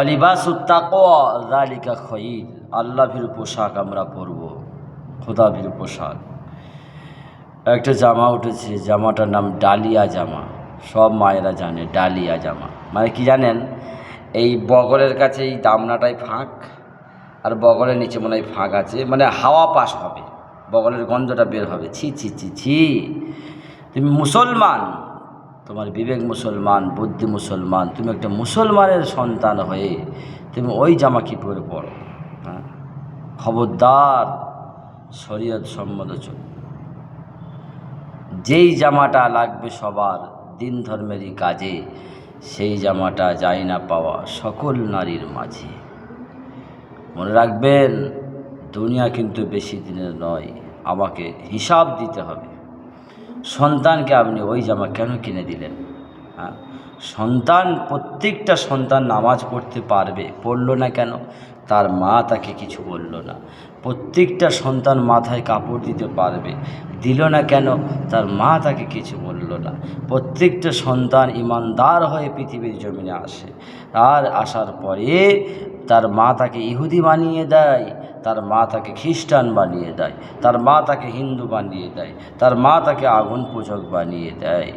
লিবাসুত তাকওয়া যালিকা খায়র, আল্লাহ ভীরু পোশাক আমরা পরব, খোদা ভীরু পোশাক। একটা জামা উঠেছে, জামাটার নাম ডালিয়া জামা। সব মায়েরা জানে ডালিয়া জামা মানে কি জানেন? এই বগলের কাছে এই দামনাটাই ফাঁক, আর বগলের নিচে মনে হয় ফাঁক আছে, মানে হাওয়া পাস হবে, বগলের গন্ধটা বের হবে। ছি ছি ছি ছি! তুমি মুসলমান, তোমার বিবেক মুসলমান, বুদ্ধি মুসলমান, তুমি একটা মুসলমানের সন্তান হয়ে তুমি ওই জামা কি পরে পড়ো? হ্যাঁ, খবরদার, শরীয়ত সম্মত চল। যেই জামাটা লাগবে সবার দিন ধর্মেরই কাজে, সেই জামাটা যায় না পাওয়া সকল নারীর মাঝে। মনে রাখবেন, দুনিয়া কিন্তু বেশি দিনের নয়, আমাকে হিসাব দিতে হবে। সন্তানকে আপনি ওই জামা কেন কিনে দিলেন? হ্যাঁ, প্রত্যেকটা সন্তান নামাজ পড়তে পারবে, পড়ল না কেন? তার মা তাকে কিছু বলল না। প্রত্যেকটা সন্তান মাথায় কাপড় দিতে পারবে, দিল না কেন? তার মা তাকে কিছু বলল না। প্রত্যেকটা সন্তান ইমানদার হয়ে পৃথিবীর জমিনে আসে, আর আসার পরে তার মা তাকে ইহুদি বানিয়ে দেয়, তার মা তাকে খ্রিস্টান বানিয়ে দেয়, তার মা তাকে হিন্দু বানিয়ে দেয়, তার মা তাকে আগুন পূজক বানিয়ে দেয়।